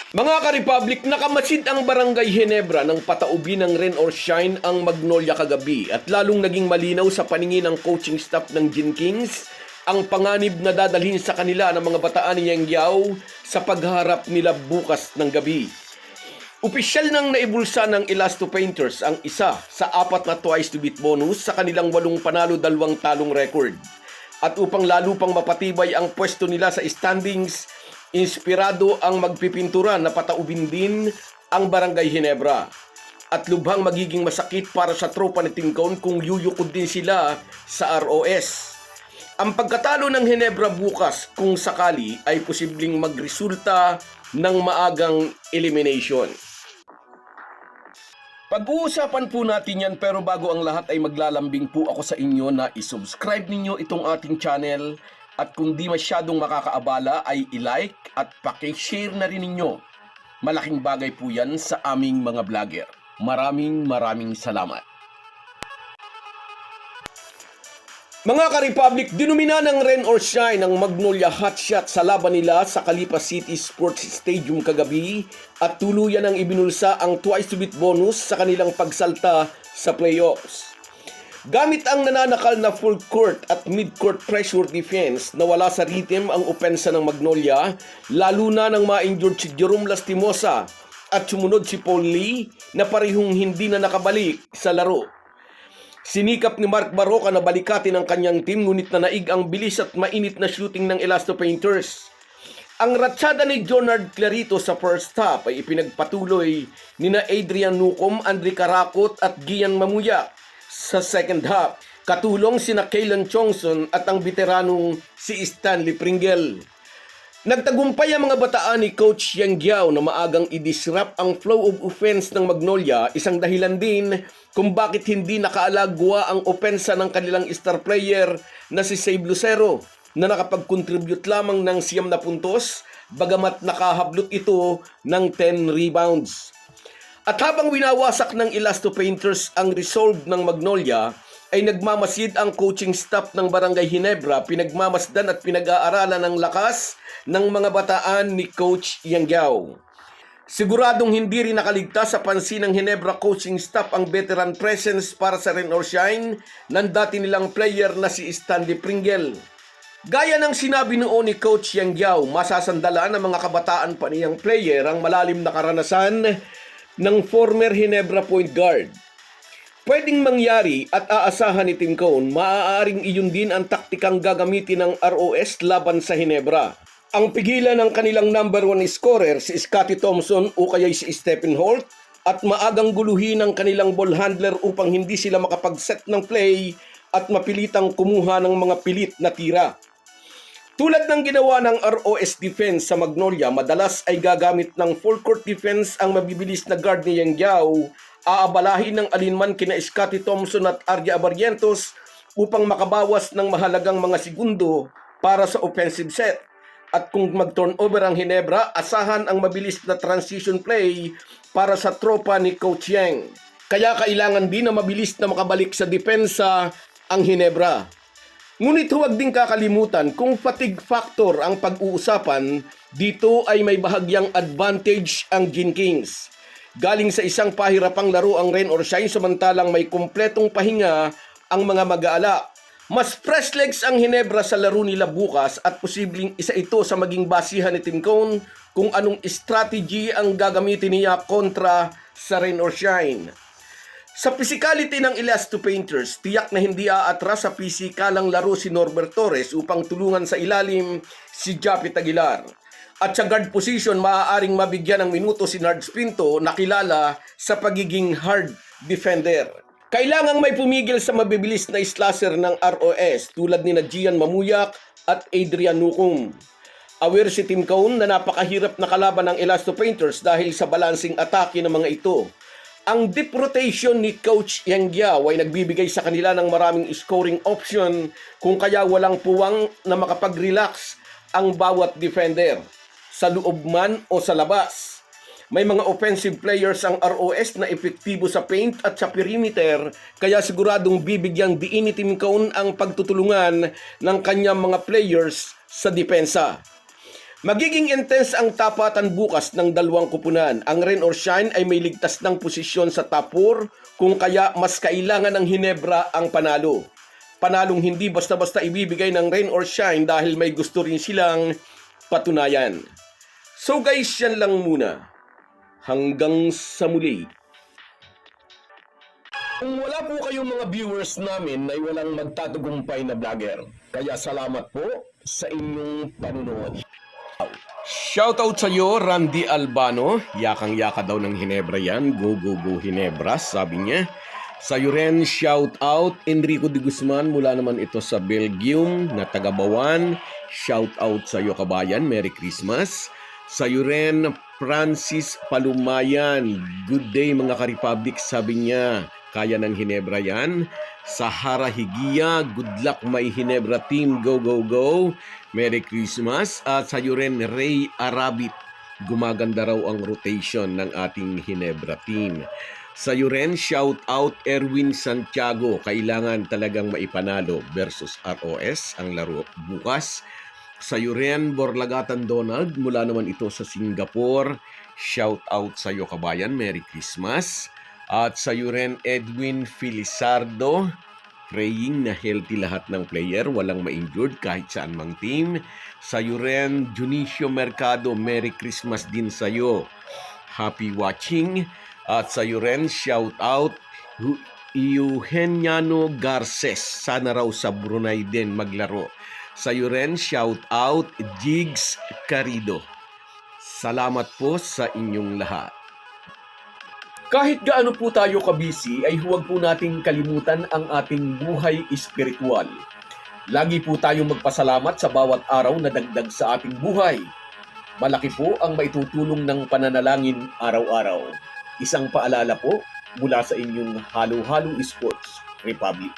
Mga ka-Republic, nakamasid ang Barangay Ginebra ng pataubin ng rain or shine ang Magnolia kagabi at lalong naging malinaw sa paningin ng coaching staff ng Gin Kings ang panganib na dadalhin sa kanila ng mga bataan ni Yangyao sa pagharap nila bukas ng gabi. Opisyal nang naibulsa ng Elasto Painters ang isa sa 4 na twice to beat bonus sa kanilang 8 panalo 2 talong record. At upang lalo pang mapatibay ang pwesto nila sa standings, inspirado ang magpipintura na pataubin din ang Barangay Ginebra. At lubhang magiging masakit para sa tropa ni Tim Cone kung yuyukod din sila sa ROS. Ang pagkatalo ng Ginebra bukas kung sakali ay posibleng magresulta ng maagang elimination. Pag-uusapan po natin yan, pero bago ang lahat ay maglalambing po ako sa inyo na isubscribe ninyo itong ating channel. At kung di masyadong makakaabala ay i-like at paki-share na rin ninyo. Malaking bagay po yan sa aming mga vlogger. Maraming salamat. Mga ka-Republic, dinumina ng rain or shine ng Magnolia Hotshot sa laban nila sa Calipa City Sports Stadium kagabi at tuluyan ang ibinulsa ang twice to beat bonus sa kanilang pagsalta sa playoffs. Gamit ang nananakal na full court at mid-court pressure defense, nawala sa rhythm ang opensa ng Magnolia, lalo na nang ma-injured si Jerome Lastimosa at sumunod si Paul Lee na parehong hindi na nakabalik sa laro. Sinikap ni Mark Barroca na balikatin ang kanyang team, ngunit nanaig ang bilis at mainit na shooting ng Elasto Painters. Ang ratsada ni Jonard Clarito sa first half ay ipinagpatuloy ni na Adrian Nucom, Andre Karakot at Gian Mamuya. Sa second half, katulong sina Kaylan Chongson at ang veteranong si Stanley Pringle. Nagtagumpay ang mga bataan ni Coach Yangyao na maagang i-disrupt ang flow of offense ng Magnolia, isang dahilan din kung bakit hindi nakaalagwa ang opensa ng kanilang star player na si Save Lucero na nakapag-contribute lamang ng 9 na puntos, bagamat nakahablot ito ng 10 rebounds. At habang winawasak ng Elasto Painters ang resolve ng Magnolia, ay nagmamasid ang coaching staff ng Barangay Ginebra, pinagmamasdan at pinag-aaralan ng lakas ng mga bataan ni Coach Yangyao. Siguradong hindi rin nakaligtas sa pansin ng Ginebra coaching staff ang veteran presence para sa rain or shine ng dati nilang player na si Stanley Pringle. Gaya ng sinabi noon ni Coach Yangyao, masasandalan ng mga kabataan pa niyang player ang malalim na karanasan ng former Ginebra point guard. Pwedeng mangyari at aasahan ni Tim Cone, maaaring iyon din ang taktikang gagamitin ng ROS laban sa Ginebra. Ang pigilan ng kanilang number 1 scorer si Scottie Thompson o kaya si Stephen Holt at maagang guluhin ng kanilang ball handler upang hindi sila makapag-set ng play at mapilitang kumuha ng mga pilit na tira. Tulad ng ginawa ng ROS defense sa Magnolia, madalas ay gagamit ng full court defense ang mabibilis na guard ni Yangyao, aabalahin ng alinman kina Scottie Thompson at Arya Abarrientos upang makabawas ng mahalagang mga segundo para sa offensive set. At kung mag-turnover ang Ginebra, asahan ang mabilis na transition play para sa tropa ni Coach Yang. Kaya kailangan din na mabilis na makabalik sa depensa ang Ginebra. Ngunit huwag din kakalimutan kung fatigue factor ang pag-uusapan, dito ay may bahagyang advantage ang Gin Kings. Galing sa isang pahirapang laro ang rain or shine samantalang may kumpletong pahinga ang mga mag-aala. Mas fresh legs ang Ginebra sa laro nila bukas at posibleng isa ito sa maging basihan ni Tim Cone kung anong strategy ang gagamitin niya kontra sa rain or shine. Sa physicality ng Elasto Painters, tiyak na hindi aatras sa pisikalang laro si Norbert Torres upang tulungan sa ilalim si Japit Aguilar. At sa guard position, maaaring mabigyan ng minuto si Nards Pinto na kilala sa pagiging hard defender. Kailangang may pumigil sa mabibilis na slasher ng ROS tulad ni Gian Mamuyak at Adrian Nucom. Aware si Tim Cone na napakahirap na kalaban ng Elasto Painters dahil sa balancing atake ng mga ito. Ang deep rotation ni Coach Yangyao ay nagbibigay sa kanila ng maraming scoring option kung kaya walang puwang na makapag-relax ang bawat defender, sa loob man o sa labas. May mga offensive players ang ROS na epektibo sa paint at sa perimeter, kaya siguradong bibigyang diin ni Tim Cone ang pagtutulungan ng kanyang mga players sa depensa. Magiging intense ang tapatan bukas ng dalawang kupunan. Ang Rain or Shine ay may ligtas ng posisyon sa top 4 kung kaya mas kailangan ng Hinebra ang panalo. Panalong hindi basta-basta ibibigay ng Rain or Shine dahil may gusto rin silang patunayan. So guys, yan lang muna. Hanggang sa muli. Kung wala po kayong mga viewers namin ay walang magtatagumpay na vlogger. Kaya salamat po sa inyong panunood. Shoutout sa iyo, Randy Albano. Yakang-yaka daw ng Hinebra yan. Go, go, go Hinebra, sabi niya. Sa iyo rin, shoutout Enrico de Guzman. Mula naman ito sa Belgium na taga-Bawan. Shoutout sa iyo, kabayan. Merry Christmas. Sa iyo rin, Francis Palumayan. Good day mga ka-Republic, sabi niya. Kaya ng Hinebra yan. Sahara Higia, good luck my Hinebra team, go go go. Merry Christmas. At sa iyo rin, Ray Arabit, gumaganda raw ang rotation ng ating Hinebra team. Sa iyo rin, shout out Erwin Santiago, kailangan talagang maipanalo versus ROS ang laro bukas. Sa iyo rin, Borlagatan Donald, mula naman ito sa Singapore. Shout out sa iyo kabayan, Merry Christmas. At sa iyo rin, Edwin Filisardo, praying na healthy lahat ng player, walang ma-injured kahit saan mang team. Sa iyo rin, Junicio Mercado, Merry Christmas din sa iyo. Happy watching. At sa iyo rin, shout out Eugeniano Garces, sana raw sa Brunei din maglaro. Sa iyo rin, shout out Jigs Carido. Salamat po sa inyong lahat. Kahit gaano po tayo kabisi, ay huwag po nating kalimutan ang ating buhay espiritual. Lagi po tayong magpasalamat sa bawat araw na dagdag sa ating buhay. Malaki po ang maitutulong ng pananalangin araw-araw. Isang paalala po mula sa inyong Halo-Halo Sports Republic.